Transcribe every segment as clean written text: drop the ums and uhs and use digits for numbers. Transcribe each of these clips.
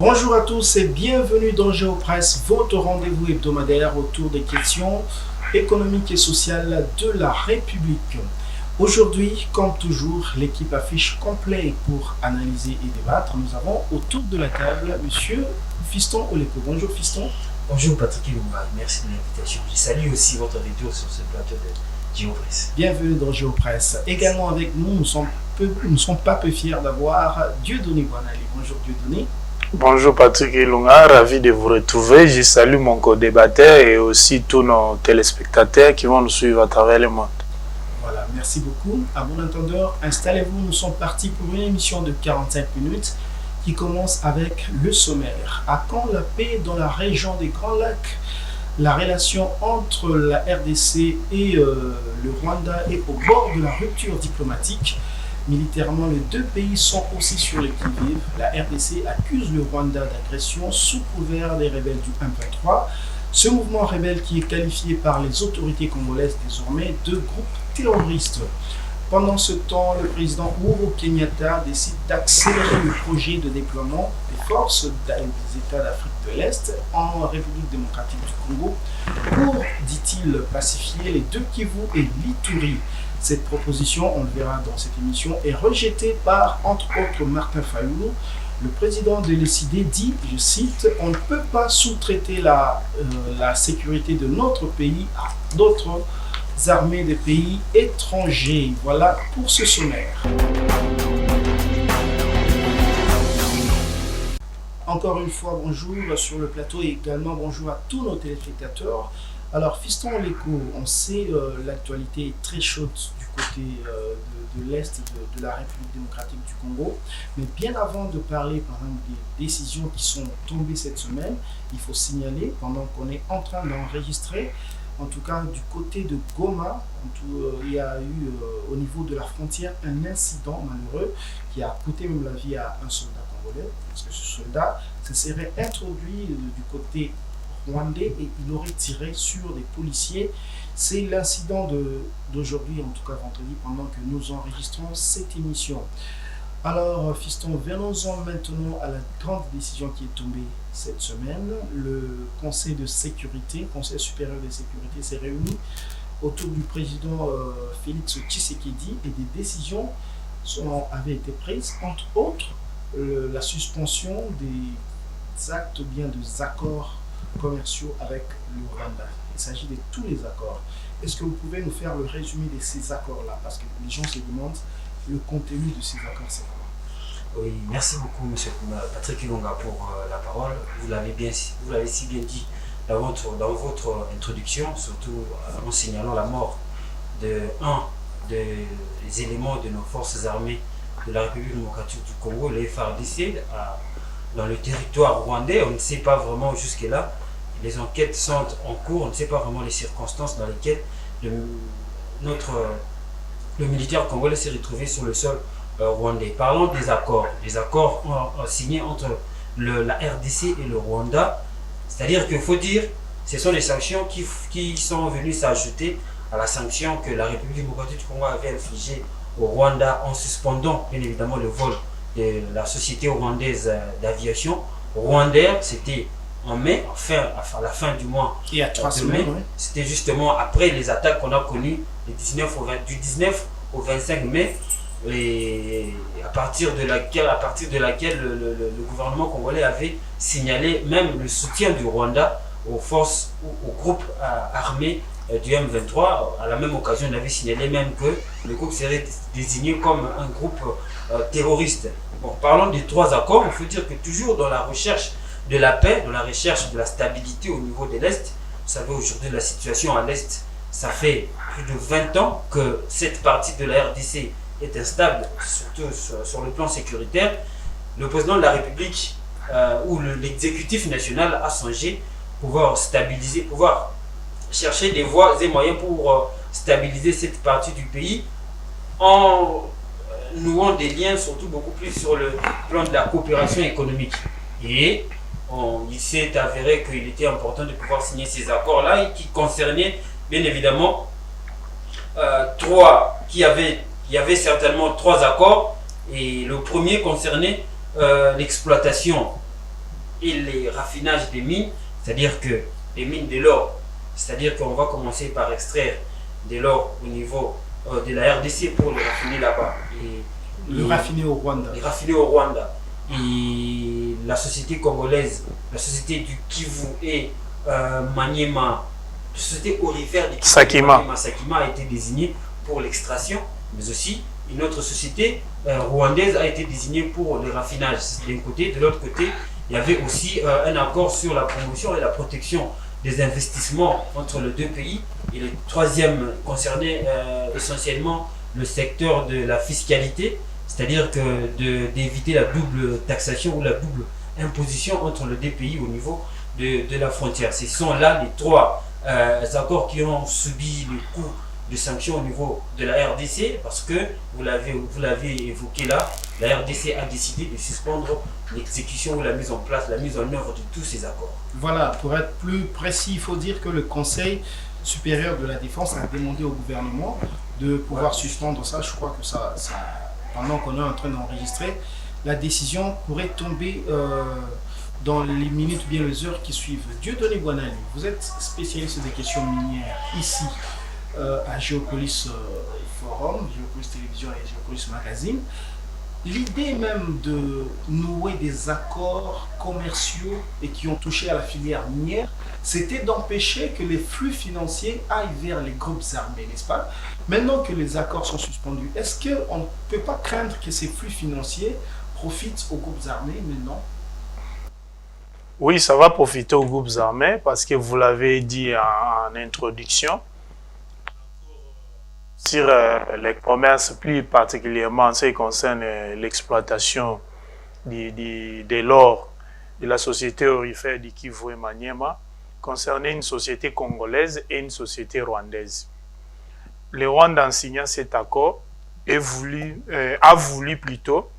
Bonjour à tous et bienvenue dans GeoPresse, votre rendez-vous hebdomadaire autour des questions économiques et sociales de la République. Aujourd'hui, comme toujours, l'équipe affiche complet pour analyser et débattre. Nous avons autour de la table Monsieur Fiston Oleko. Bonjour Fiston. Bonjour Patrick Ilunga, merci de l'invitation. Je salue aussi votre retour sur ce plateau de GeoPresse. Bienvenue dans GeoPresse. Également avec nous, nous ne sommes pas peu fiers d'avoir Dieudonné Guanali. Bonjour Dieudonné. Bonjour Patrick Ilunga, ravi de vous retrouver. Je salue mon co-débatteur et aussi tous nos téléspectateurs qui vont nous suivre à travers le monde. Voilà, merci beaucoup. À bon entendeur, installez-vous, nous sommes partis pour une émission de 45 minutes qui commence avec le sommaire. À quand la paix dans la région des Grands Lacs? La relation entre la RDC et le Rwanda est au bord de la rupture diplomatique. Militairement, les deux pays sont aussi sur les qui-vive. La RDC accuse le Rwanda d'agression sous couvert des rebelles du M23. Ce mouvement rebelle qui est qualifié par les autorités congolaises désormais de groupe terroriste. Pendant ce temps, le président Uhuru Kenyatta décide d'accélérer le projet de déploiement des forces des États d'Afrique de l'Est en République démocratique du Congo pour, dit-il, pacifier les deux Kivu et l'Ituri. Cette proposition, on le verra dans cette émission, est rejetée par, entre autres, Martin Fayulu. Le président de l'ECD dit, je cite, « On ne peut pas sous-traiter la sécurité de notre pays à d'autres armées des pays étrangers. » Voilà pour ce sommaire. Encore une fois, bonjour sur le plateau et également bonjour à tous nos téléspectateurs. Alors, Fiston Oleko, on sait l'actualité est très chaude du côté de l'Est de la République démocratique du Congo. Mais bien avant de parler, par exemple, des décisions qui sont tombées cette semaine, il faut signaler, pendant qu'on est en train d'enregistrer, en tout cas du côté de Goma, il y a eu au niveau de la frontière un incident malheureux qui a coûté même la vie à un soldat congolais, parce que ce soldat se serait introduit du côté rwandais et il aurait tiré sur des policiers. C'est l'incident d'aujourd'hui, en tout cas vendredi, pendant que nous enregistrons cette émission. Alors, Fiston, venons-en maintenant à la grande décision qui est tombée cette semaine. Le Conseil de sécurité, Conseil supérieur de sécurité, s'est réuni autour du président Félix Tshisekedi et des décisions avaient été prises, entre autres la suspension des actes ou bien des accords commerciaux avec le Rwanda. Il s'agit de tous les accords. Est-ce que vous pouvez nous faire le résumé de ces accords-là? Parce que les gens se demandent le contenu de ces accords, c'est quoi? Oui, merci beaucoup M. Patrick Ilunga pour la parole. Vous l'avez si bien dit dans votre introduction, surtout en signalant la mort d'un des éléments de nos forces armées de la République démocratique du Congo, les FARDC, dans le territoire rwandais. On ne sait pas vraiment jusque-là. Les enquêtes sont en cours, on ne sait pas vraiment les circonstances dans lesquelles le militaire congolais s'est retrouvé sur le sol rwandais. Parlons des accords. Les accords signés entre la RDC et le Rwanda. C'est-à-dire qu'il faut dire, ce sont des sanctions qui sont venues s'ajouter à la sanction que la République démocratique du Congo avait infligée au Rwanda en suspendant bien évidemment le vol de la société rwandaise d'aviation. Rwandair, c'était en mai, à la fin du mois il y a 3 semaines, oui. C'était justement après les attaques qu'on a connues du 19 au 25 mai, et à partir de laquelle le gouvernement congolais avait signalé même le soutien du Rwanda aux forces, aux groupes armés du M23. À la même occasion, on avait signalé même que le groupe serait désigné comme un groupe terroriste. Bon, parlons des 3 accords. Il faut dire que toujours dans la recherche de la paix, dans la recherche de la stabilité au niveau de l'Est, vous savez aujourd'hui la situation à l'Est, ça fait plus de 20 ans que cette partie de la RDC est instable, surtout sur le plan sécuritaire. Le président de la République ou l'exécutif national a songé pouvoir stabiliser, pouvoir chercher des voies et moyens pour stabiliser cette partie du pays en nouant des liens, surtout beaucoup plus sur le plan de la coopération économique. Et il s'est avéré qu'il était important de pouvoir signer ces accords-là et qui concernaient bien évidemment il y avait certainement 3 accords, et le premier concernait l'exploitation et les raffinages des mines, c'est-à-dire que les mines de l'or, c'est-à-dire qu'on va commencer par extraire de l'or au niveau de la RDC pour le raffiner là-bas. Le raffiner au Rwanda. Les raffiner au Rwanda. Et la société congolaise, la société du Kivu et Maniema, la société aurifère du Kivu Sakima. Sakima a été désignée pour l'extraction, mais aussi une autre société rwandaise a été désignée pour le raffinage. D'un côté, de l'autre côté, il y avait aussi un accord sur la promotion et la protection des investissements entre les deux pays. Et le troisième concernait essentiellement le secteur de la fiscalité, c'est-à-dire d'éviter la double taxation ou la double imposition entre les deux pays au niveau de la frontière. Ce sont là les trois accords qui ont subi le coup de sanctions au niveau de la RDC, parce que, vous l'avez évoqué là, la RDC a décidé de suspendre l'exécution ou la mise en place, la mise en œuvre de tous ces accords. Voilà, pour être plus précis, il faut dire que le Conseil supérieur de la défense a demandé au gouvernement de pouvoir suspendre ça. Je crois que ça pendant qu'on est en train d'enregistrer, la décision pourrait tomber dans les minutes, bien les heures qui suivent. Dieudonné Boinali, vous êtes spécialiste des questions minières ici à Géopolis Forum, Géopolis Télévision et Géopolis Magazine. L'idée même de nouer des accords commerciaux et qui ont touché à la filière minière, c'était d'empêcher que les flux financiers aillent vers les groupes armés, n'est-ce pas? Maintenant que les accords sont suspendus, est-ce qu'on ne peut pas craindre que ces flux financiers profitent aux groupes armés maintenant? Oui, ça va profiter aux groupes armés parce que vous l'avez dit en introduction, sur les commerces, plus particulièrement en ce qui concerne l'exploitation de l'or de la société aurifère du Kivu et Maniema, concernait une société congolaise et une société rwandaise. Le Rwanda, en signant cet accord, a voulu plutôt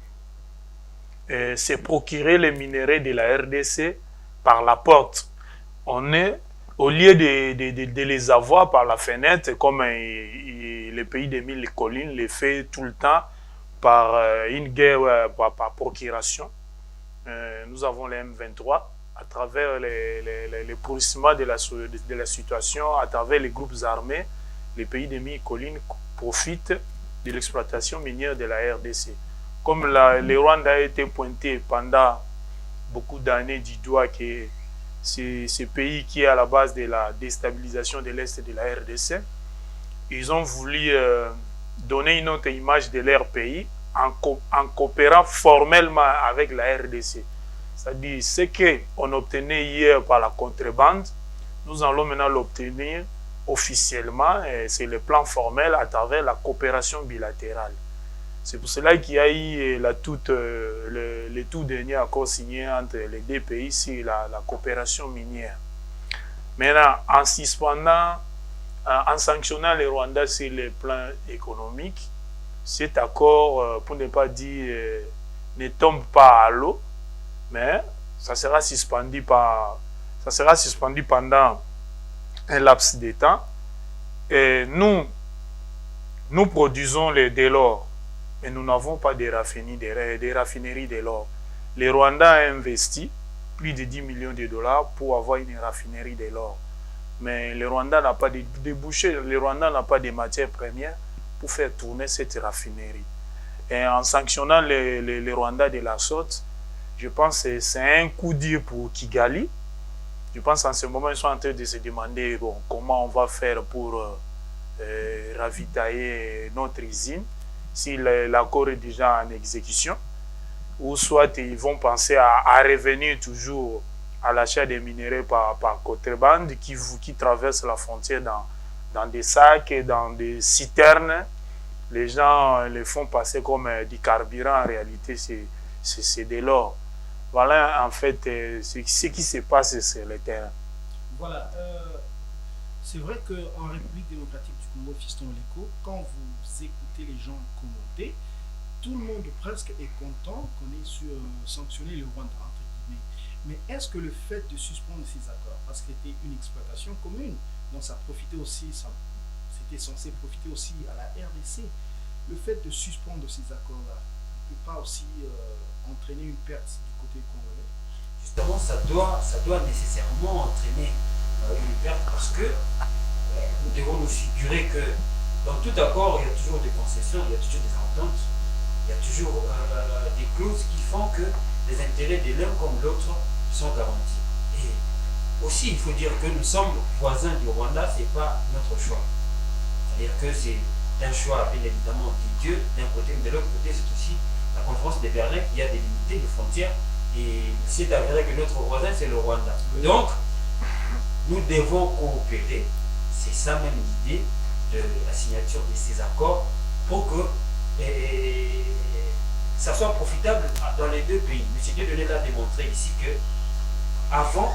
se procurer les minerais de la RDC par la porte. Au lieu de les avoir par la fenêtre, comme le pays des mille collines le fait tout le temps par une guerre par procuration, nous avons les M23 à travers les pourrissements de la situation, à travers les groupes armés. Les pays des mille collines profitent de l'exploitation minière de la RDC. Comme le Rwanda a été pointé pendant beaucoup d'années du doigt que c'est ce pays qui est à la base de la déstabilisation de l'Est de la RDC. Ils ont voulu donner une autre image de leur pays en coopérant formellement avec la RDC. C'est-à-dire ce qu'on obtenait hier par la contrebande, nous allons maintenant l'obtenir officiellement, c'est le plan formel à travers la coopération bilatérale. C'est pour cela qu'il y a eu le tout dernier accord signé entre les deux pays sur la coopération minière. Maintenant, en suspendant, en sanctionnant le Rwanda sur le plan économique, cet accord, pour ne pas dire, ne tombe pas à l'eau, mais ça sera suspendu pendant un laps de temps. Et nous produisons de l'or, mais nous n'avons pas de raffineries de l'or. Le Rwanda a investi plus de 10 millions de dollars pour avoir une raffinerie de l'or. Mais le Rwanda n'a pas de débouchés, le Rwanda n'a pas de matières premières pour faire tourner cette raffinerie. Et en sanctionnant le Rwanda de la sorte, je pense que c'est un coup dur pour Kigali. Je pense qu'en ce moment, ils sont en train de se demander comment on va faire pour ravitailler notre usine, si l'accord est déjà en exécution, ou soit ils vont penser à revenir toujours à l'achat des minéraux par contrebande qui traversent la frontière dans des sacs et dans des citernes. Les gens les font passer comme du carburant, en réalité c'est de l'or. Voilà en fait ce qui se passe sur le terrain. Voilà, c'est vrai qu'en République démocratique du Congo, Fiston Leko, quand vous écoutez les gens commenter, tout le monde presque est content qu'on ait sanctionné le Rwanda, entre guillemets. Mais est-ce que le fait de suspendre ces accords, parce que c'était une exploitation commune, donc ça profitait aussi, c'était censé profiter aussi à la RDC, le fait de suspendre ces accords-là ne peut pas aussi entraîner une perte du côté congolais? justement, ça doit nécessairement entraîner une perte parce que nous devons nous figurer que dans tout accord, il y a toujours des concessions, il y a toujours des ententes, il y a toujours des clauses qui font que les intérêts de l'un comme l'autre sont garantis. Et aussi, il faut dire que nous sommes voisins du Rwanda, ce n'est pas notre choix. C'est-à-dire que c'est un choix, bien évidemment, de Dieu d'un côté, mais de l'autre côté, c'est aussi la conférence de Berlin qui a délimité les frontières. Et c'est avéré que notre voisin, c'est le Rwanda. Donc, nous devons coopérer. C'est ça même l'idée de la signature de ces accords pour que ça soit profitable dans les deux pays. M. Dieudonné l'a démontré ici que avant,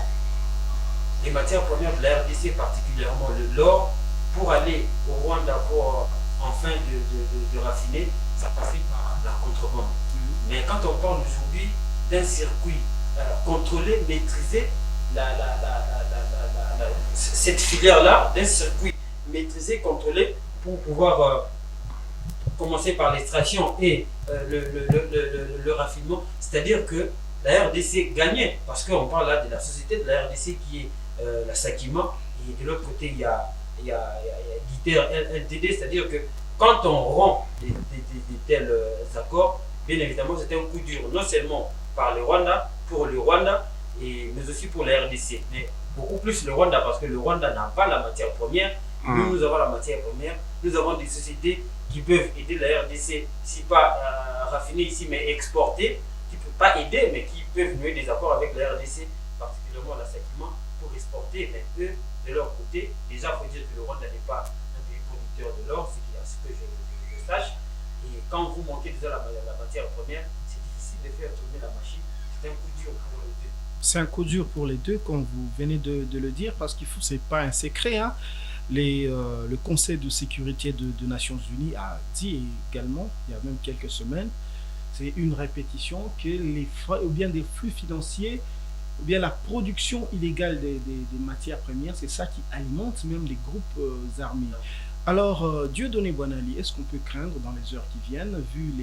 les matières premières de la RDC, particulièrement l'or, pour aller au Rwanda pour enfin de raffiner, ça passait par la contrebande. Mais quand on parle aujourd'hui d'un circuit contrôlé, maîtrisé, cette filière-là, d'un circuit maîtrisé, contrôlé, pour pouvoir commencer par l'extraction et le raffinement, c'est-à-dire que la RDC gagnait, parce qu'on parle là de la société de la RDC qui est la Sakima, et de l'autre côté il y a Guiter LTD, c'est-à-dire que quand on rend de tels accords, bien évidemment c'est un coup dur, non seulement par le Rwanda, pour le Rwanda, mais aussi pour la RDC. Mais beaucoup plus le Rwanda, parce que le Rwanda n'a pas la matière première, nous avons la matière première, nous avons des sociétés qui peuvent aider la RDC, si pas raffiner ici, mais exporter, qui ne peuvent pas aider, mais qui peuvent nouer des accords avec la RDC, particulièrement la Sakima, pour exporter. Mais eux, de leur côté, déjà, il faut dire que le Rwanda n'est pas un pays producteur de l'or, ce que je sache. Et quand vous manquez déjà la matière première, c'est difficile de faire tourner la machine. C'est un coup dur pour les deux. C'est un coup dur pour les deux, comme vous venez de le dire, parce qu'il faut, c'est pas un secret, hein. Le Conseil de sécurité des Nations Unies a dit également, il y a même quelques semaines, c'est une répétition, que les frais, ou bien des flux financiers, ou bien la production illégale des matières premières, c'est ça qui alimente même les groupes armés. Alors, Dieudonné Boinali, est-ce qu'on peut craindre dans les heures qui viennent, vu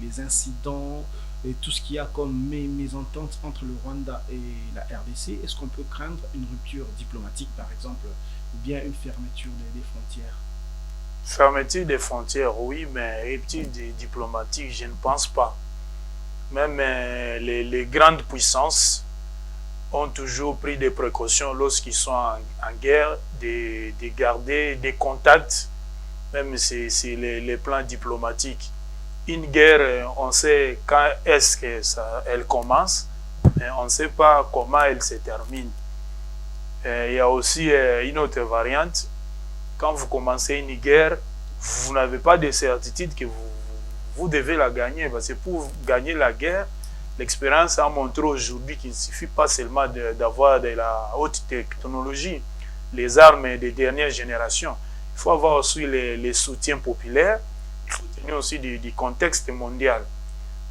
les incidents et tout ce qu'il y a comme mésentente entre le Rwanda et la RDC, est-ce qu'on peut craindre une rupture diplomatique, par exemple, ou bien une fermeture des frontières? Fermeture des frontières, oui, mais rupture diplomatique, je ne pense pas. Même les grandes puissances ont toujours pris des précautions lorsqu'ils sont en guerre, de garder des contacts, même si c'est les plans diplomatiques. Une guerre, on sait quand est-ce que elle commence, mais on ne sait pas comment elle se termine. Il y a aussi une autre variante. Quand vous commencez une guerre, vous n'avez pas de certitude que vous devez la gagner. Parce que pour gagner la guerre, l'expérience a montré aujourd'hui qu'il ne suffit pas seulement d'avoir de la haute technologie, les armes des dernières générations. Il faut avoir aussi les soutiens populaires. Il faut tenir aussi du contexte mondial.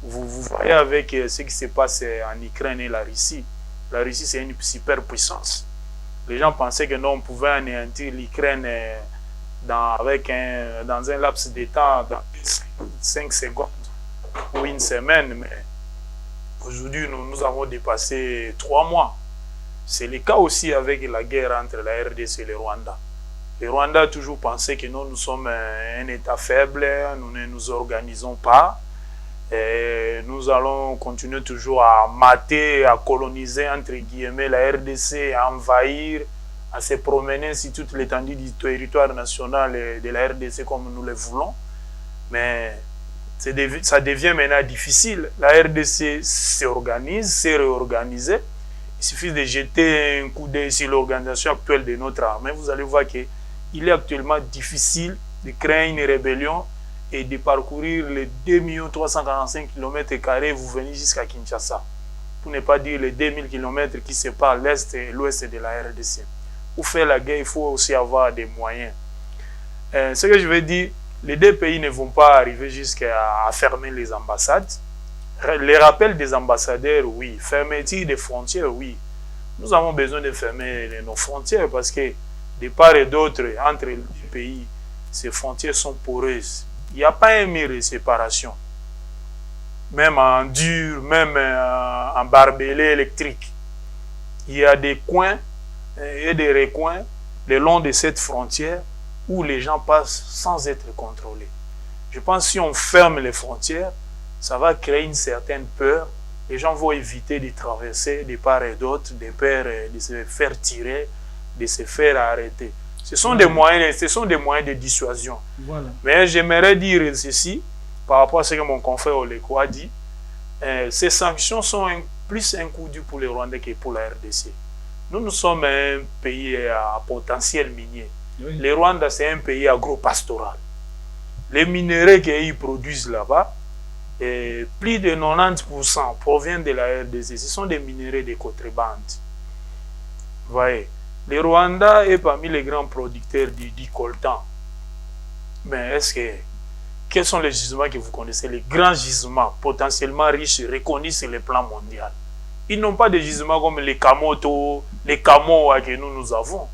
Vous voyez avec ce qui se passe en Ukraine et la Russie. La Russie, c'est une superpuissance. Les gens pensaient que non, on pouvait anéantir l'Ukraine dans un laps de temps, dans 5 secondes ou une semaine. Mais aujourd'hui, nous avons dépassé 3 mois. C'est le cas aussi avec la guerre entre la RDC et le Rwanda. Le Rwanda a toujours pensé que nous sommes un État faible, nous ne nous organisons pas. Et nous allons continuer toujours à mater, à coloniser, entre guillemets, la RDC, à envahir, à se promener sur toute l'étendue du territoire national de la RDC comme nous le voulons. Mais ça devient maintenant difficile. La RDC s'organise, s'est réorganisée. Il suffit de jeter un coup d'œil sur l'organisation actuelle de notre armée. Vous allez voir qu'il est actuellement difficile de créer une rébellion et de parcourir les 2 345 km², vous venez jusqu'à Kinshasa. Pour ne pas dire les 2000 km qui séparent l'Est et l'Ouest de la RDC. Pour faire la guerre, il faut aussi avoir des moyens. Ce que je veux dire, les deux pays ne vont pas arriver jusqu'à fermer les ambassades. Les rappels des ambassadeurs, oui. Fermeture des frontières, oui. Nous avons besoin de fermer nos frontières parce que de part et d'autre, entre les deux pays, ces frontières sont poreuses. Il n'y a pas un mur de séparation. Même en dur, même en barbelé électrique. il y a des coins et des recoins le long de cette frontière où les gens passent sans être contrôlés. Je pense que si on ferme les frontières, ça va créer une certaine peur. Les gens vont éviter de traverser de part et d'autre, de peur de se faire tirer, de se faire arrêter. Ce sont des moyens de dissuasion. Voilà. Mais j'aimerais dire ceci, par rapport à ce que mon confrère Oleko a dit, ces sanctions sont plus un coup dur pour les Rwandais que pour la RDC. Nous sommes un pays à potentiel minier. Oui. Le Rwanda, c'est un pays agropastoral. Les minéraux qu'ils produisent là-bas, plus de 90% proviennent de la RDC. Ce sont des minéraux de contrebande. Vous voyez, le Rwanda est parmi les grands producteurs du coltan. Mais quels sont les gisements que vous connaissez? Les grands gisements potentiellement riches et reconnus sur le plan mondial. Ils n'ont pas de gisements comme les Kamoto, les Kamoa que nous avons.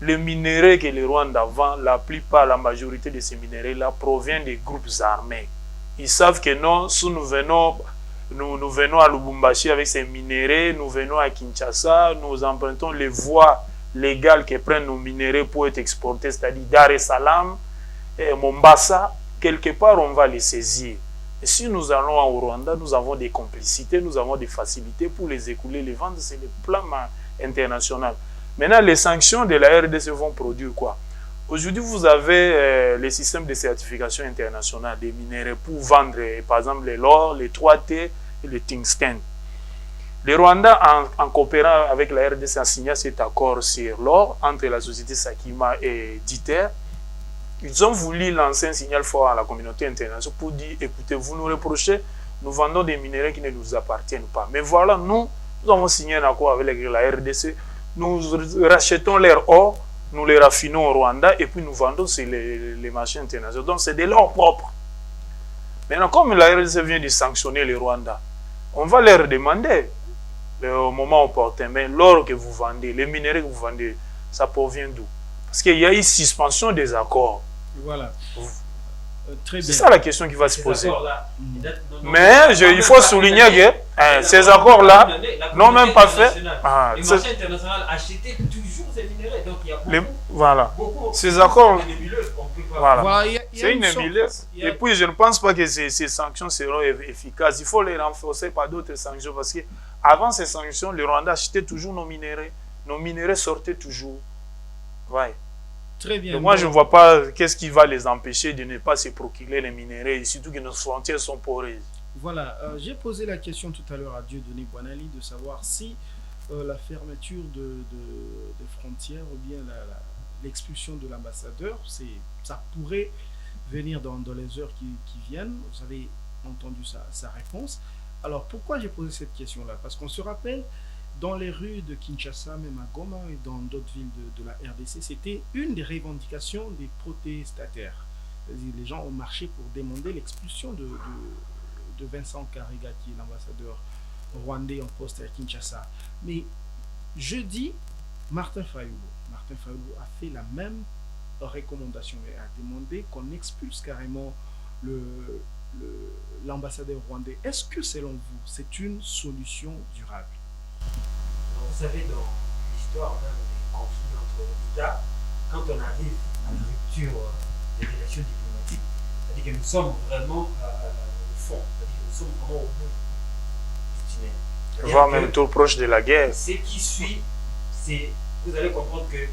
Les minéraux que le Rwanda vend, la majorité de ces minéraux-là proviennent des groupes armés. Ils savent que non, si nous venons à Lubumbashi avec ces minéraux, nous venons à Kinshasa, nous empruntons les voies légales que prennent nos minéraux pour être exportés, c'est-à-dire Dar es Salaam, Mombasa, quelque part on va les saisir. Et si nous allons au Rwanda, nous avons des complicités, nous avons des facilités pour les écouler, les vendre, c'est le plan international. Maintenant, les sanctions de la RDC vont produire quoi? Aujourd'hui, vous avez les systèmes de certification internationale des minéraux pour vendre, par exemple, l'or, les 3T et le tungstène. Le Rwanda, en coopérant avec la RDC, a signé cet accord sur l'or entre la société Sakima et Diter. Ils ont voulu lancer un signal fort à la communauté internationale pour dire, écoutez, vous nous reprochez, nous vendons des minéraux qui ne nous appartiennent pas. Mais voilà, nous avons signé un accord avec la RDC, nous rachetons leur or, nous les raffinons au Rwanda et puis nous vendons sur les marchés internationaux. Donc c'est de l'or propre. Maintenant, comme la RDC vient de sanctionner le Rwanda, on va leur demander au moment opportun, mais l'or que vous vendez, les minéraux que vous vendez, ça provient d'où? Parce qu'il y a une suspension des accords. Voilà. Très bien. C'est ça la question qui va se poser. Mais il faut souligner que ces accords-là n'ont même pas fait. Les marchés internationaux achetaient toujours ces minéraux. Donc il y a beaucoup ces accords. Voilà, c'est une nébuleuse. Et puis je ne pense pas que ces sanctions seront efficaces. Il faut les renforcer par d'autres sanctions. Parce qu'avant ces sanctions, le Rwanda achetait toujours nos minéraux. Nos minéraux sortaient toujours. Ouais. Très bien. Donc moi, je ne vois pas qu'est-ce qui va les empêcher de ne pas se procurer les minéraux, et surtout que nos frontières sont poreuses. Voilà, j'ai posé la question tout à l'heure à Dieudonné Boinali de savoir si la fermeture de frontières ou bien l'expulsion de l'ambassadeur, ça pourrait venir dans les heures qui viennent. Vous avez entendu sa réponse. Alors pourquoi j'ai posé cette question-là? Parce qu'on se rappelle, dans les rues de Kinshasa, même à Goma et dans d'autres villes de la RDC, c'était une des revendications des protestataires. Les gens ont marché pour demander l'expulsion de Vincent Karega, qui est l'ambassadeur rwandais en poste à Kinshasa. Mais jeudi, Martin Fayulu a fait la même recommandation et a demandé qu'on expulse carrément l'ambassadeur rwandais. Est-ce que selon vous, c'est une solution durable? Vous savez, dans l'histoire même des conflits entre États, quand on arrive à la rupture des relations diplomatiques, c'est-à-dire que nous sommes vraiment au fond, c'est-à-dire que nous sommes vraiment au bout du tunnel. Voire même tout proche de la guerre. Ce qui suit, vous allez comprendre que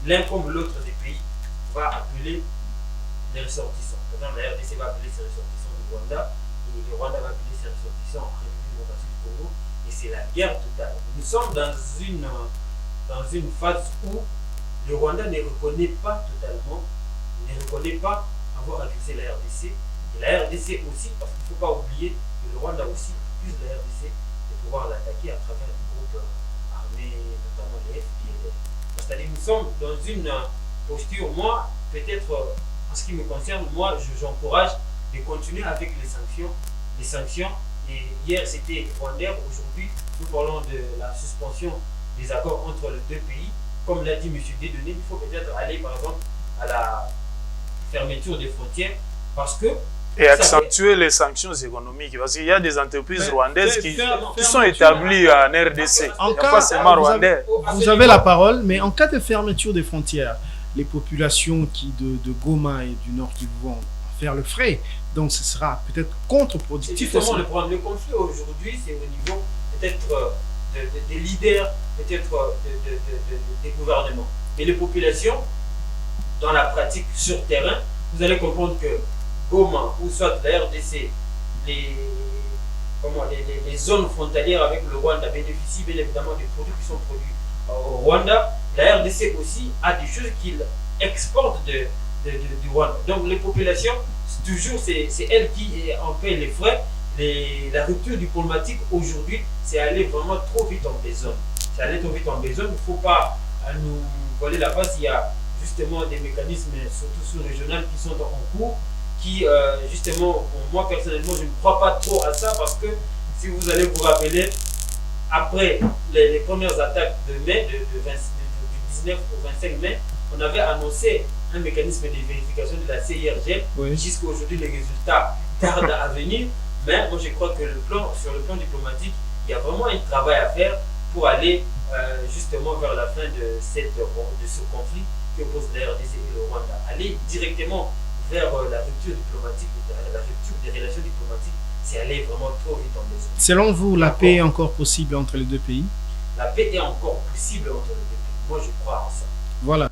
l'un comme l'autre des pays va appeler les ressortissants. Par exemple, la RDC va appeler ses ressortissants du Rwanda, et le Rwanda va appeler ses ressortissants en République démocratique du Congo. Et c'est la guerre totale. Nous sommes dans une phase où le Rwanda ne reconnaît pas totalement, ne reconnaît pas avoir agressé la RDC. Et la RDC aussi, parce qu'il ne faut pas oublier que le Rwanda aussi accuse la RDC de pouvoir l'attaquer à travers des groupes armés, notamment les FPLR. C'est-à-dire que nous sommes dans une posture, moi, peut-être en ce qui me concerne, moi, j'encourage de continuer avec les sanctions. Et hier c'était Rwanda, aujourd'hui nous parlons de la suspension des accords entre les deux pays. Comme l'a dit M. Dieudonné, il faut peut-être aller par exemple à la fermeture des frontières parce que Et accentuer les sanctions économiques. Parce qu'il y a des entreprises rwandaises qui sont établies en RDC. En pas seulement rwandais. Vous avez la parole, mais en cas de fermeture des frontières, les populations de Goma et du Nord qui vont faire le frais, donc ce sera peut-être contre-productif. Justement, le conflit aujourd'hui, c'est au niveau peut-être des leaders, peut-être des gouvernements. Mais les populations, dans la pratique sur terrain, vous allez comprendre que Goma ou soit la RDC, les zones frontalières avec le Rwanda bénéficient bien évidemment des produits qui sont produits au Rwanda. La RDC aussi a des choses qu'il exporte du Rwanda. Donc les populations, toujours c'est elles qui en paient les frais. La rupture diplomatique aujourd'hui, c'est aller vraiment trop vite en besogne. C'est aller trop vite en besogne. Il ne faut pas nous voiler la face. Il y a justement des mécanismes, surtout sous-régionaux, qui sont en cours, qui justement, moi personnellement, je ne crois pas trop à ça, parce que si vous allez vous rappeler, après les premières attaques de mai, du 19 au 25 mai, on avait annoncé un mécanisme de vérification de la CIRGL. Oui. Jusqu'à aujourd'hui, les résultats tardent à venir. Mais moi, je crois que sur le plan diplomatique, il y a vraiment un travail à faire pour aller justement vers la fin de ce conflit qui oppose la RDC et le Rwanda. Aller directement vers la rupture diplomatique, la rupture des relations diplomatiques, c'est aller vraiment trop vite en besoin. Selon vous, la paix est encore possible entre les deux pays? La paix est encore possible entre les deux pays. Moi, je crois en ça. Voilà.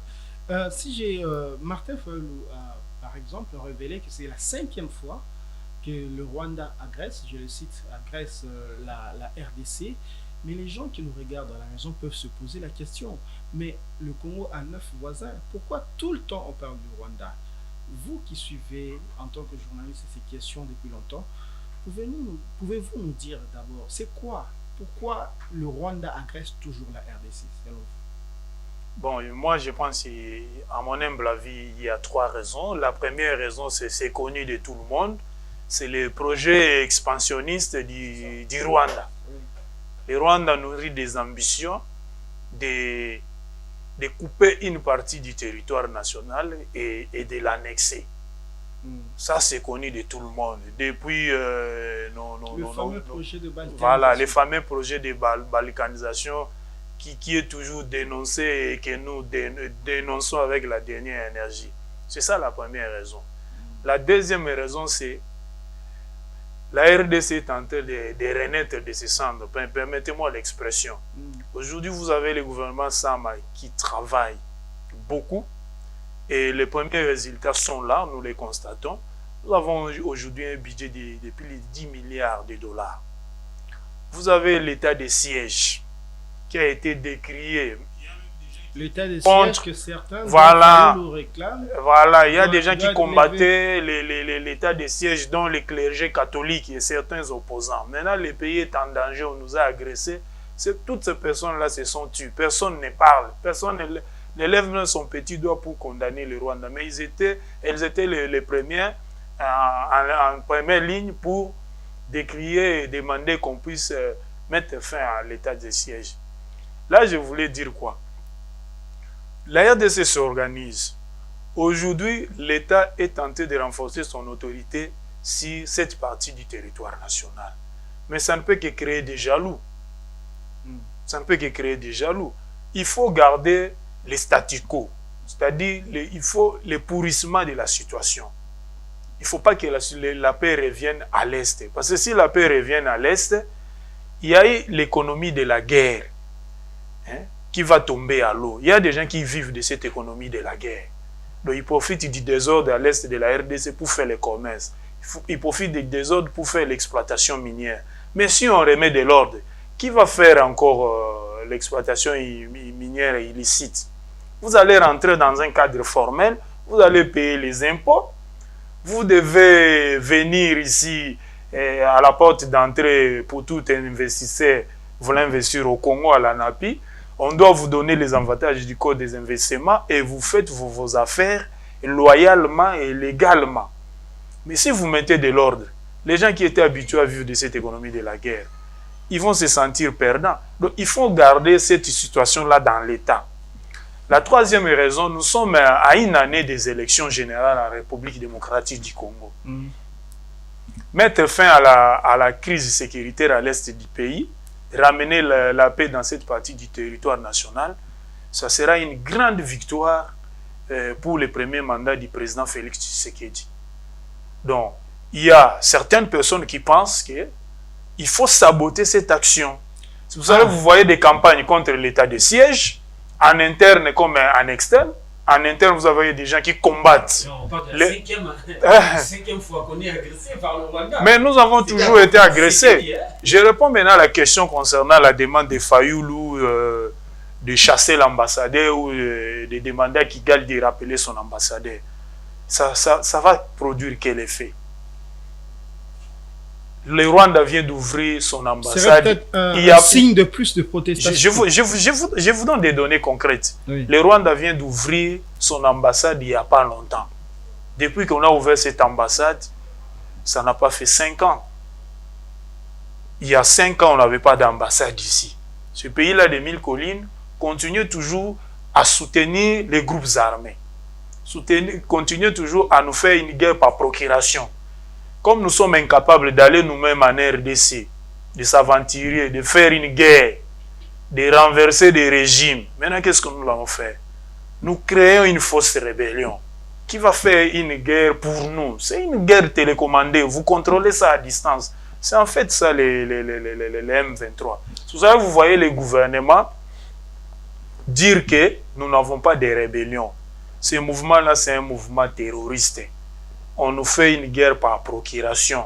Si j'ai Martin Fayulu a, par exemple, révélé que c'est la 5e fois que le Rwanda agresse, je le cite, agresse la RDC, mais les gens qui nous regardent à la maison peuvent se poser la question, mais le Congo a 9 voisins, pourquoi tout le temps on parle du Rwanda? Vous qui suivez en tant que journaliste ces questions depuis longtemps, pouvez-vous nous dire d'abord, pourquoi le Rwanda agresse toujours la RDC selon vous? Bon, moi je pense, à mon humble avis, il y a 3 raisons. La première raison, c'est connu de tout le monde, c'est le projet expansionniste du Rwanda. Le Rwanda nourrit des ambitions de couper une partie du territoire national et de l'annexer. Ça, c'est connu de tout le monde. Depuis le fameux projet de balkanisation. Voilà, les fameux projets de balkanisation qui est toujours dénoncé et que nous dénonçons avec la dernière énergie. C'est ça la première raison. La deuxième raison, c'est la RDC est en train de renaître de ses cendres. Permettez-moi l'expression. Aujourd'hui, vous avez le gouvernement Sama qui travaille beaucoup et les premiers résultats sont là, nous les constatons. Nous avons aujourd'hui un budget de plus de 10 milliards de dollars. Vous avez l'état de siège qui a été décrié. L'état de siège que certains nous réclament. Voilà, il y a des gens qui combattaient l'état de siège, dont les clergés catholiques et certains opposants. Maintenant, le pays est en danger, on nous a agressés. Toutes ces personnes-là se sont tuées. Personne ne parle. Personne ne lève même son petit doigt pour condamner le Rwanda. Mais elles étaient les premières en première ligne pour décrier et demander qu'on puisse mettre fin à l'état de siège. Là, je voulais dire quoi? La RDC s'organise. Aujourd'hui, l'État est tenté de renforcer son autorité sur cette partie du territoire national. Mais ça ne peut que créer des jaloux. Ça ne peut que créer des jaloux. Il faut garder les statu quo, c'est-à-dire il faut le pourrissement de la situation. Il ne faut pas que la paix revienne à l'Est. Parce que si la paix revient à l'Est, il y a eu l'économie de la guerre qui va tomber à l'eau. Il y a des gens qui vivent de cette économie de la guerre. Donc ils profitent du désordre à l'est de la RDC pour faire le commerce. Ils profitent du désordre pour faire l'exploitation minière. Mais si on remet de l'ordre, qui va faire encore l'exploitation minière illicite? Vous allez rentrer dans un cadre formel, vous allez payer les impôts, vous devez venir ici à la porte d'entrée pour tout investisseur voulant investir au Congo, à la NAPI. On doit vous donner les avantages du code des investissements et vous faites vos affaires loyalement et légalement. Mais si vous mettez de l'ordre, les gens qui étaient habitués à vivre de cette économie de la guerre, ils vont se sentir perdants. Donc il faut garder cette situation-là dans l'État. La troisième raison, nous sommes à une année des élections générales en République démocratique du Congo. mettre fin à la crise sécuritaire à l'est du pays, ramener la paix dans cette partie du territoire national, ça sera une grande victoire pour le premier mandat du président Félix Tshisekedi. Donc, il y a certaines personnes qui pensent qu'il faut saboter cette action. Vous savez, vous voyez des campagnes contre l'état de siège, en interne comme en externe. En interne, vous avez des gens qui combattent. On parle de la cinquième fois qu'on est agressé par le Rwanda. Mais nous avons toujours été agressés. Je réponds maintenant à la question concernant la demande de Fayoulou de chasser l'ambassadeur ou de demander à Kigali de rappeler son ambassadeur. Ça va produire quel effet? Le Rwanda vient d'ouvrir son ambassade. C'est peut-être un signe de plus de protestation. Je vous donne des données concrètes. Oui. Le Rwanda vient d'ouvrir son ambassade il n'y a pas longtemps. Depuis qu'on a ouvert cette ambassade, ça n'a pas fait 5 ans. Il y a 5 ans, on n'avait pas d'ambassade ici. Ce pays-là de 1000 collines continue toujours à soutenir les groupes armés. Continue toujours à nous faire une guerre par procuration. Comme nous sommes incapables d'aller nous-mêmes en RDC, de s'aventurer, de faire une guerre, de renverser des régimes, maintenant qu'est-ce que nous allons faire? Nous créons une fausse rébellion qui va faire une guerre pour nous. C'est une guerre télécommandée, vous contrôlez ça à distance. C'est en fait ça les M23. Vous voyez les gouvernements dire que nous n'avons pas de rébellion. Ce mouvement-là, c'est un mouvement terroriste. On nous fait une guerre par procuration.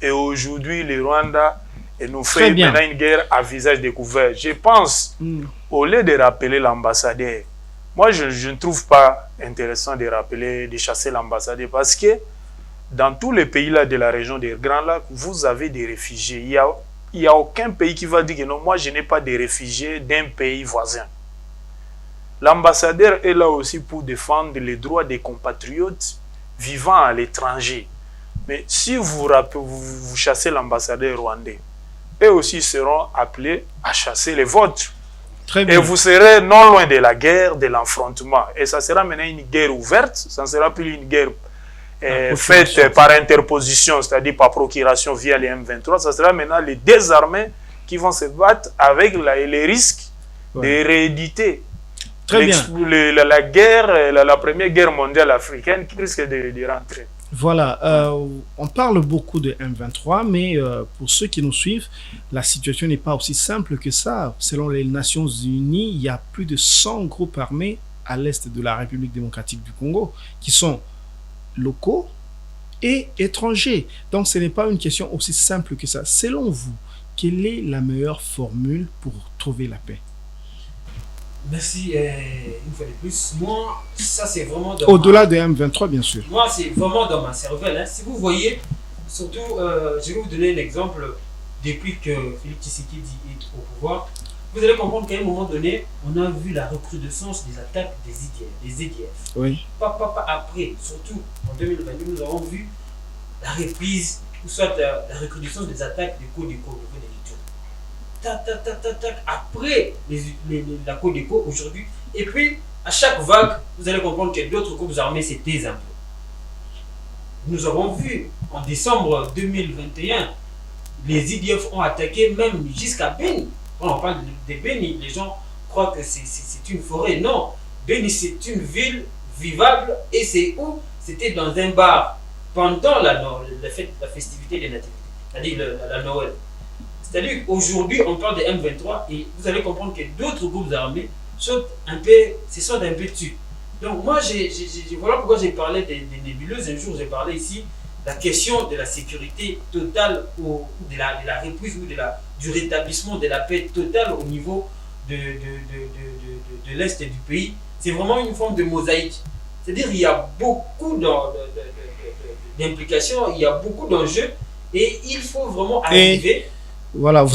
Et aujourd'hui, le Rwanda nous fait maintenant une guerre à visage découvert. Je pense, au lieu de rappeler l'ambassadeur, moi, je ne trouve pas intéressant de rappeler, de chasser l'ambassadeur parce que dans tous les pays là de la région des Grands Lacs, vous avez des réfugiés. Il n'y a aucun pays qui va dire que non, moi, je n'ai pas de réfugiés d'un pays voisin. L'ambassadeur est là aussi pour défendre les droits des compatriotes vivant à l'étranger. Mais si vous chassez l'ambassadeur rwandais, eux aussi seront appelés à chasser les vôtres. Très bien. Et vous serez non loin de la guerre, de l'affrontement. Et ça sera maintenant une guerre ouverte, ça ne sera plus une guerre faite par interposition, c'est-à-dire par procuration via les M23. Ça sera maintenant les deux armées qui vont se battre avec les risques de rééditer. Très bien. La guerre, la première guerre mondiale africaine qui risque de rentrer. Voilà, on parle beaucoup de M23, mais pour ceux qui nous suivent, la situation n'est pas aussi simple que ça. Selon les Nations Unies, il y a plus de 100 groupes armés à l'est de la République démocratique du Congo qui sont locaux et étrangers. Donc ce n'est pas une question aussi simple que ça. Selon vous, quelle est la meilleure formule pour trouver la paix? Merci une fois de plus. Moi, ça c'est vraiment... Au-delà de M23, bien sûr. Moi, c'est vraiment dans ma cervelle. Hein. Si vous voyez, surtout, je vais vous donner un exemple. Depuis que Félix Tshisekedi est au pouvoir, vous allez comprendre qu'à un moment donné, on a vu la recrudescence des attaques des EDF. Oui. Pas après, surtout en 2022, nous avons vu la reprise, ou soit la recrudescence des attaques des Codeco. Après la Codeco aujourd'hui, et puis à chaque vague, vous allez comprendre que d'autres groupes armés se taisent un peu. Nous avons vu en décembre 2021, les IDF ont attaqué même jusqu'à Beni. Quand on parle de Beni, les gens croient que c'est une forêt. Non, Beni c'est une ville vivable et c'est où? C'était dans un bar pendant la festivité des nativités, c'est-à-dire la Noël. C'est-à-dire qu'aujourd'hui, on parle de M23 et vous allez comprendre que d'autres groupes armés se sont un peu dessus. Donc moi, voilà pourquoi j'ai parlé des nébuleuses. Un jour, j'ai parlé ici de la question de la sécurité totale, ou de la reprise ou du rétablissement de la paix totale au niveau de l'Est du pays. C'est vraiment une forme de mosaïque. C'est-à-dire qu'il y a beaucoup d'implications, il y a beaucoup d'enjeux et il faut vraiment arriver... Voilà,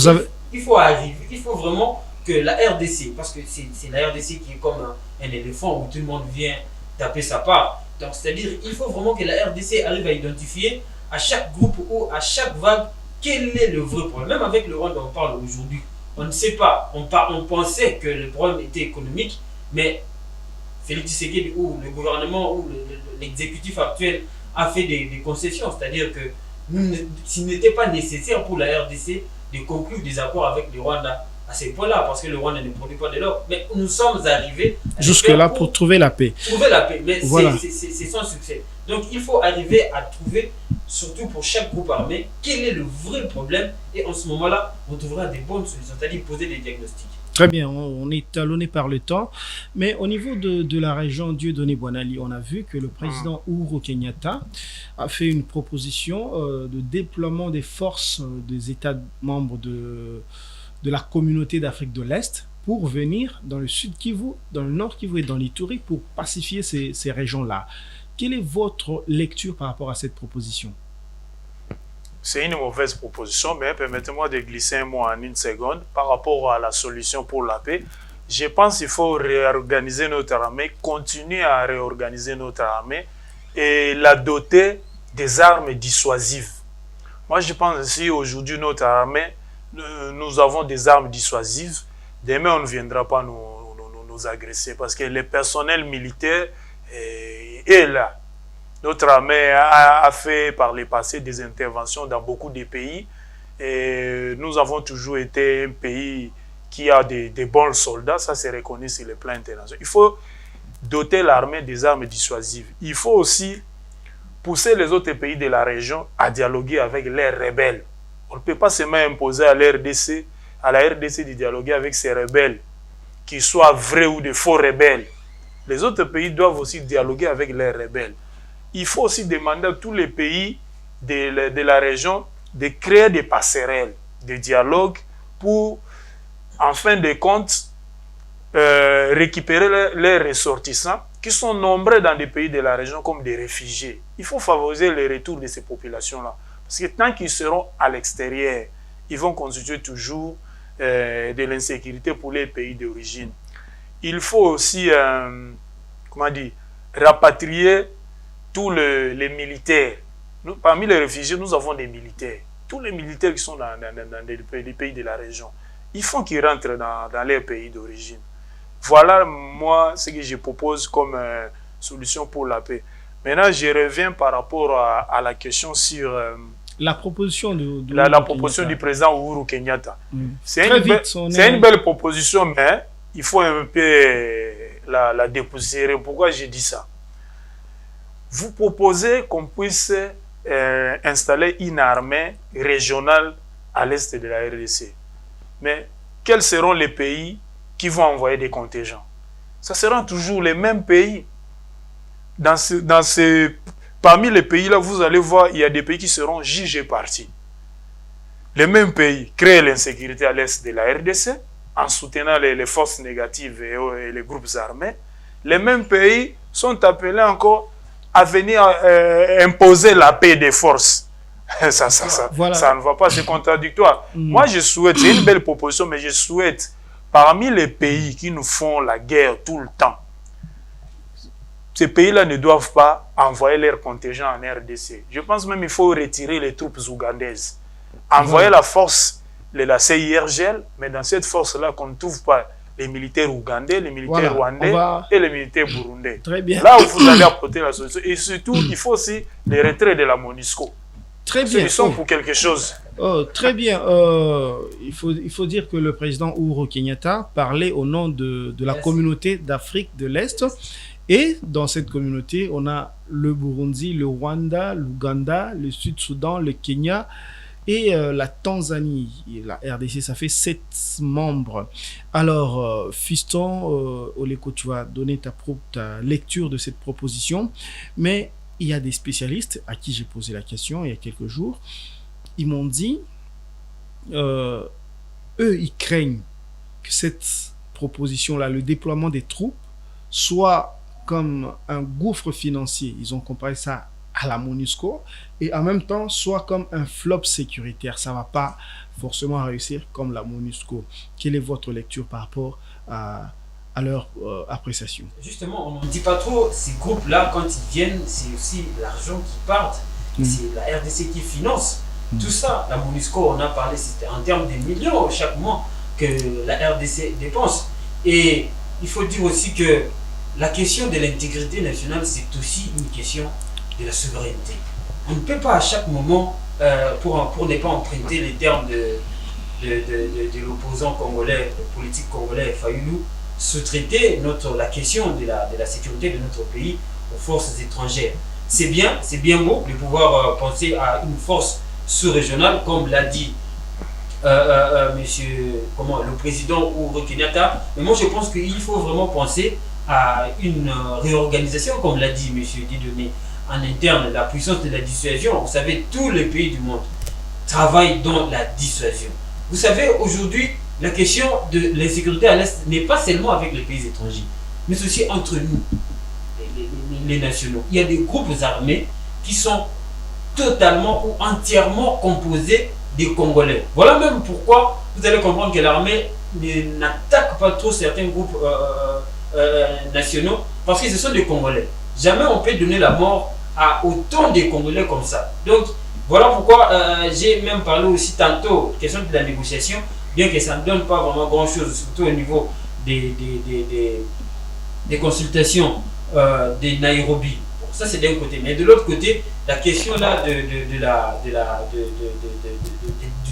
il faut vraiment que la RDC, parce que c'est la RDC qui est comme un éléphant où tout le monde vient taper sa part. Donc, c'est-à-dire il faut vraiment que la RDC arrive à identifier à chaque groupe ou à chaque vague quel est le vrai problème. Même avec le Rwanda, on parle aujourd'hui. On ne sait pas. On pensait que le problème était économique, mais Félix Tshisekedi ou le gouvernement ou l'exécutif actuel a fait des concessions. C'est-à-dire que s'il n'était pas nécessaire pour la RDC de conclure des accords avec le Rwanda à ce point-là, parce que le Rwanda ne produit pas de l'or. Mais nous sommes arrivés jusque-là pour trouver la paix. Trouver la paix, mais voilà. C'est sans succès. Donc il faut arriver à trouver, surtout pour chaque groupe armé, quel est le vrai problème. Et en ce moment-là, on trouvera des bonnes solutions, c'est-à-dire poser des diagnostics. Très bien, on est talonné par le temps. Mais au niveau de la région Dieudonné Boinali, on a vu que le président Uhuru Kenyatta a fait une proposition de déploiement des forces des États membres de la communauté d'Afrique de l'Est pour venir dans le sud Kivu, dans le nord Kivu et dans l'Ituri pour pacifier ces régions-là. Quelle est votre lecture par rapport à cette proposition? C'est une mauvaise proposition, mais permettez-moi de glisser un mot en une seconde par rapport à la solution pour la paix. Je pense qu'il faut réorganiser notre armée, continuer à réorganiser notre armée et la doter des armes dissuasives. Moi, je pense aussi aujourd'hui, notre armée, nous avons des armes dissuasives. Demain, on ne viendra pas nous agresser parce que le personnel militaire est là. Notre armée a fait par le passé des interventions dans beaucoup de pays et nous avons toujours été un pays qui a des bons soldats, ça c'est reconnu sur le plan international. Il faut doter l'armée des armes dissuasives. Il faut aussi pousser les autres pays de la région à dialoguer avec les rebelles. On ne peut pas seulement imposer à la RDC de dialoguer avec ces rebelles, qu'ils soient vrais ou de faux rebelles. Les autres pays doivent aussi dialoguer avec les rebelles. Il faut aussi demander à tous les pays de la région de créer des passerelles, des dialogues pour, en fin de compte, récupérer les ressortissants qui sont nombreux dans des pays de la région comme des réfugiés. Il faut favoriser le retour de ces populations-là. Parce que tant qu'ils seront à l'extérieur, ils vont constituer toujours de l'insécurité pour les pays d'origine. Il faut aussi, rapatrier tous les militaires. Parmi les réfugiés, nous avons des militaires. Tous les militaires qui sont dans les pays de la région, il faut qu'ils rentrent dans les pays d'origine. Voilà, moi, ce que je propose comme solution pour la paix. Maintenant, je reviens par rapport à la question sur la proposition la proposition du président Uhuru Kenyatta. C'est une belle proposition, mais il faut un peu la dépoussiérer. Pourquoi j'ai dit ça? Vous proposez qu'on puisse installer une armée régionale à l'est de la RDC. Mais quels seront les pays qui vont envoyer des contingents? Ça seront toujours les mêmes pays. Parmi les pays-là, vous allez voir, il y a des pays qui seront jugés partis. Les mêmes pays créent l'insécurité à l'est de la RDC en soutenant les forces négatives et les groupes armés. Les mêmes pays sont appelés encore à venir imposer la paix des forces. Ça ne va pas, c'est contradictoire. Moi, je souhaite, c'est une belle proposition, mais je souhaite, parmi les pays qui nous font la guerre tout le temps, ces pays-là ne doivent pas envoyer leurs contingents en RDC. Je pense même qu'il faut retirer les troupes ougandaises. Envoyer la force de la CIRGL, mais dans cette force-là, qu'on ne trouve pas les militaires ougandais, les militaires rwandais et les militaires burundais. Très bien. Là où vous allez apporter la solution. Et surtout, il faut aussi les retraits de la MONUSCO. Très bien. Ils sont pour quelque chose. Très bien. Il faut dire que le président Uhuru Kenyatta parlait au nom de la communauté d'Afrique de l'Est. Et dans cette communauté, on a le Burundi, le Rwanda, l'Ouganda, le Sud-Soudan, le Kenya et la Tanzanie. Et la RDC, ça fait 7 membres. Alors, Fiston, Oleko, tu vas donner ta lecture de cette proposition. Mais il y a des spécialistes à qui j'ai posé la question il y a quelques jours. Ils m'ont dit, eux, ils craignent que cette proposition-là, le déploiement des troupes, soit comme un gouffre financier. Ils ont comparé ça à la MONUSCO et en même temps, soit comme un flop sécuritaire. Ça ne va pas forcément réussir comme la MONUSCO. Quelle est votre lecture par rapport à leur appréciation? Justement, on ne dit pas trop, ces groupes-là, quand ils viennent, c'est aussi l'argent qui part. C'est la RDC qui finance tout ça. La MONUSCO, on a parlé, c'était en termes de millions chaque mois que la RDC dépense. Et il faut dire aussi que la question de l'intégrité nationale, c'est aussi une question de la souveraineté. On ne peut pas à chaque moment pour ne pas emprunter les termes de l'opposant congolais, le politique congolais Fayoulou, sous-traiter la question de la sécurité de notre pays aux forces étrangères. C'est bien beau de pouvoir penser à une force sous-régionale, comme l'a dit le président Uhuru Kenyatta. Mais moi, je pense qu'il faut vraiment penser à une réorganisation, comme l'a dit M. Dieudonné, en interne, la puissance de la dissuasion. Vous savez, tous les pays du monde travaillent dans la dissuasion. Vous savez, aujourd'hui, la question de l'insécurité à l'Est n'est pas seulement avec les pays étrangers, mais aussi entre nous, les nationaux. Il y a des groupes armés qui sont totalement ou entièrement composés des Congolais. Voilà même pourquoi vous allez comprendre que l'armée n'attaque pas trop certains groupes nationaux, parce que ce sont des Congolais. Jamais on peut donner la mort à autant de Congolais comme ça. Donc, voilà pourquoi j'ai même parlé aussi tantôt question de la négociation, bien que ça ne donne pas vraiment grand-chose, surtout au niveau des consultations de Nairobi. Bon, ça, c'est d'un côté. Mais de l'autre côté, la question là du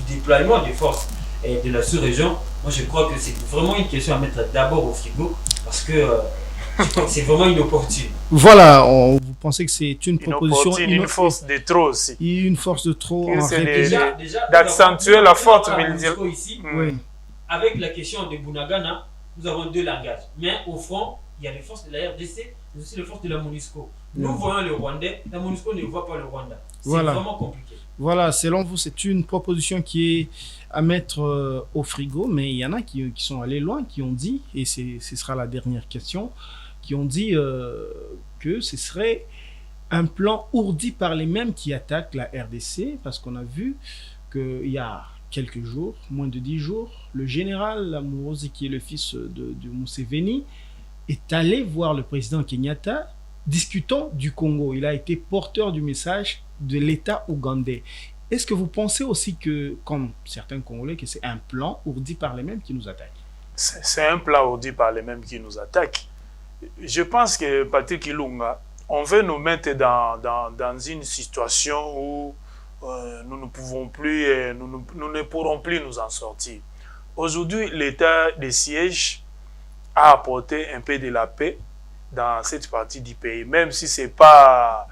déploiement des forces de la sous-région, moi, je crois que c'est vraiment une question à mettre d'abord au frigo, parce que je crois que c'est vraiment inopportune. Voilà, vous pensez que c'est une proposition une force de trop aussi. Une force de trop en Déjà d'accentuer la force militaire. Oui. Avec la question de Bunagana, nous avons deux langages. Mais au fond, il y a les forces de la RDC, mais aussi les forces de la MONUSCO. Nous voyons le Rwandais, la MONUSCO ne voit pas le Rwanda. C'est vraiment compliqué. Voilà, selon vous, c'est une proposition qui est à mettre au frigo, mais il y en a qui sont allés loin, qui ont dit, et ce sera la dernière question, qui ont dit que ce serait un plan ourdi par les mêmes qui attaquent la RDC, parce qu'on a vu qu'il y a quelques jours, moins de 10 jours, le général Amourozi, qui est le fils de Museveni, est allé voir le président Kenyatta discutant du Congo. Il a été porteur du message de l'État ougandais. Est-ce que vous pensez aussi que, comme certains Congolais, que c'est un plan ourdi par les mêmes qui nous attaquent? C'est un plan ourdi par les mêmes qui nous attaquent. Je pense que Patrick Ilunga, on veut nous mettre dans une situation où nous ne pouvons plus, nous ne pourrons plus nous en sortir. Aujourd'hui, l'état de siège a apporté un peu de la paix dans cette partie du pays, même si ce n'est pas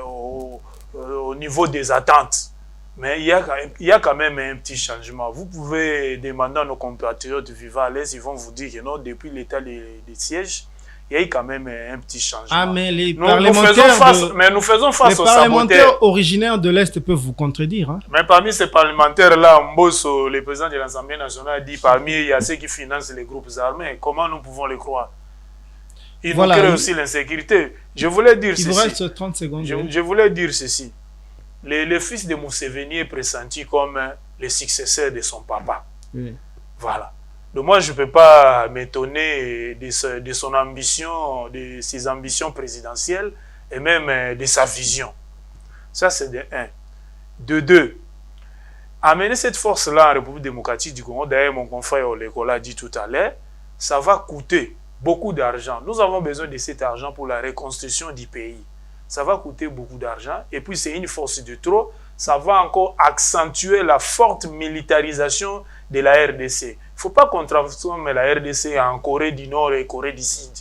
au niveau des attentes. Mais il y a quand même un petit changement. Vous pouvez demander à nos compatriotes vivant à l'Est, ils vont vous dire que non, depuis l'état de siège, il y a eu quand même un petit changement. Ah, mais les nous parlementaires, faisons face aux parlementaires originaires de l'Est peuvent vous contredire. Hein? Mais parmi ces parlementaires-là, Mbosso, le président de l'Assemblée nationale, dit parmi il y a ceux qui financent les groupes armés. Comment nous pouvons les croire? Ils nous créent aussi l'insécurité. Je voulais dire ceci. Il vous reste 30 secondes. Je voulais dire ceci. Le fils de Museveni est pressenti comme le successeur de son papa. Oui. Voilà. Donc moi, je ne peux pas m'étonner de son ambition, de ses ambitions présidentielles et même de sa vision. Ça, c'est de 1. De 2, amener cette force-là en République démocratique du Congo, d'ailleurs, mon confrère Oleko l'a dit tout à l'heure, ça va coûter beaucoup d'argent. Nous avons besoin de cet argent pour la reconstruction du pays. Ça va coûter beaucoup d'argent. Et puis, c'est une force de trop. Ça va encore accentuer la forte militarisation de la RDC. Il ne faut pas qu'on transforme la RDC en Corée du Nord et Corée du Sud.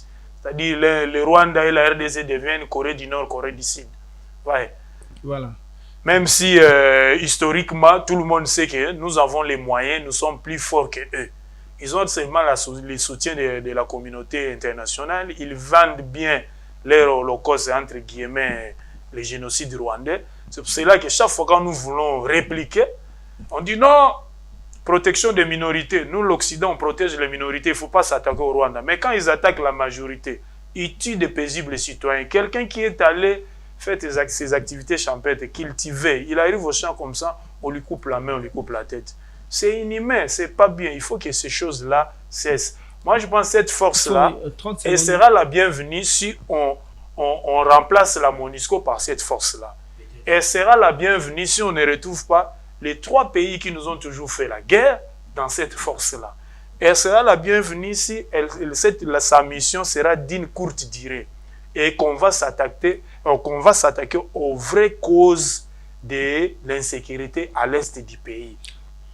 C'est-à-dire le Rwanda et la RDC deviennent Corée du Nord, Corée du Sud. Ouais. Voilà. Même si, historiquement, tout le monde sait que nous avons les moyens, nous sommes plus forts qu'eux. Ils ont seulement le soutien de la communauté internationale. Ils vendent bien leur holocauste, entre guillemets, les génocides rwandais. C'est pour cela que chaque fois que nous voulons répliquer, on dit non, protection des minorités. Nous, l'Occident, on protège les minorités, il ne faut pas s'attaquer au Rwanda. Mais quand ils attaquent la majorité, ils tuent des paisibles citoyens. Quelqu'un qui est allé faire ses activités champêtres, cultiver, il arrive au champ comme ça, on lui coupe la main, on lui coupe la tête. C'est inhumain, c'est pas bien. Il faut que ces choses-là cessent. Moi, je pense que cette force-là, elle sera la bienvenue si on remplace la MONUSCO par cette force-là. Elle sera la bienvenue si on ne retrouve pas les 3 pays qui nous ont toujours fait la guerre dans cette force-là. Elle sera la bienvenue si sa mission sera d'une courte durée et qu'on va s'attaquer aux vraies causes de l'insécurité à l'est du pays.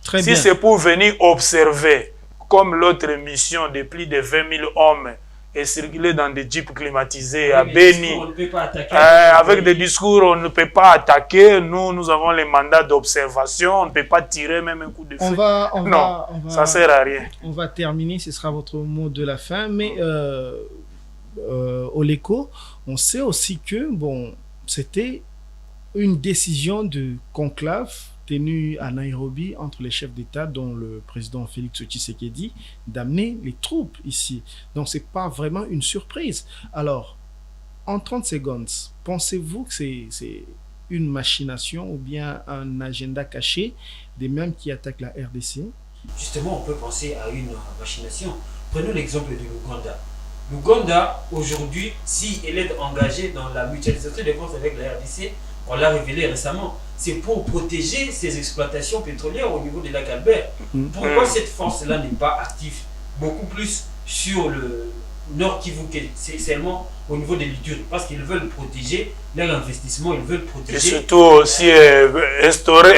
Très Si bien. c'est pour venir observer, comme l'autre mission de plus de 20 000 hommes et circuler dans des jeeps climatisés à Beni, On ne peut pas attaquer. avec des discours, on ne peut pas attaquer. Nous avons les mandats d'observation, on ne peut pas tirer même un coup de feu. Ça ne sert à rien. On va terminer, ce sera votre mot de la fin. Mais Oleko, on sait aussi que c'était une décision de conclave tenue à Nairobi entre les chefs d'État, dont le président Félix Tshisekedi, d'amener les troupes ici. Donc, ce n'est pas vraiment une surprise. Alors, en 30 secondes, pensez-vous que c'est une machination ou bien un agenda caché des mêmes qui attaquent la RDC? Justement, on peut penser à une machination. Prenons l'exemple de l'Ouganda. L'Ouganda, aujourd'hui, si elle est engagée dans la mutualisation des forces avec la RDC, on l'a révélé récemment, c'est pour protéger ses exploitations pétrolières au niveau de lac Albert. Pourquoi cette force-là n'est pas active beaucoup plus sur le nord Kivu, c'est seulement au niveau des Lidures? Parce qu'ils veulent protéger leur investissement, ils veulent protéger... Et surtout aussi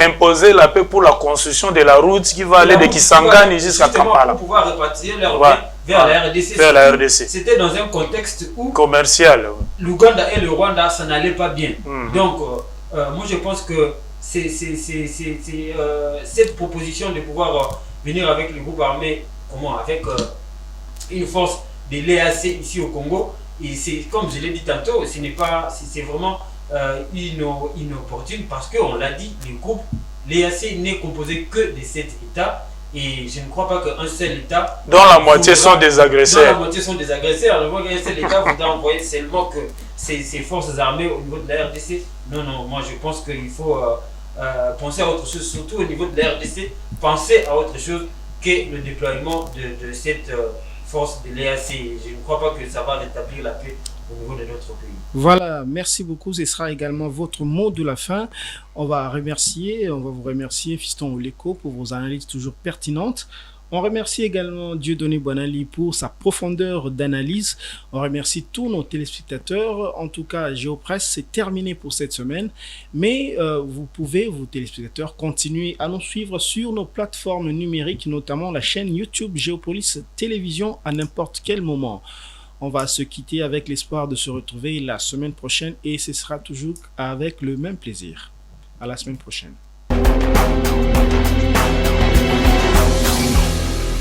imposer la paix pour la construction de la route qui va aller de Kisangani jusqu'à Kampala. Pour pouvoir répartir leur bien vers la RDC. Vers la RDC. C'était dans un contexte où... commercial. L'Ouganda et le Rwanda, ça n'allait pas bien. Donc, moi je pense que cette proposition de pouvoir venir avec le groupe armé, avec une force de l'EAC ici au Congo, et c'est comme je l'ai dit tantôt, c'est vraiment inopportune parce qu'on l'a dit, l'EAC n'est composé que de 7 États. Et je ne crois pas qu'un seul État... dont la moitié sont des agresseurs. Dont la moitié sont des agresseurs. Je vois qu'un seul État voudra envoyer seulement que ses forces armées au niveau de la RDC. Non, moi je pense qu'il faut penser à autre chose, surtout au niveau de la RDC, penser à autre chose que le déploiement de cette force de l'EAC. Je ne crois pas que ça va rétablir la paix au niveau de notre pays. Voilà, merci beaucoup. Ce sera également votre mot de la fin. On va vous remercier, Fiston Oleko, pour vos analyses toujours pertinentes. On remercie également Dieudonné Boinali pour sa profondeur d'analyse. On remercie tous nos téléspectateurs. En tout cas, Géopresse, c'est terminé pour cette semaine. Mais vous pouvez, vous téléspectateurs, continuer à nous suivre sur nos plateformes numériques, notamment la chaîne YouTube Géopolis Télévision à n'importe quel moment. On va se quitter avec l'espoir de se retrouver la semaine prochaine et ce sera toujours avec le même plaisir. À la semaine prochaine.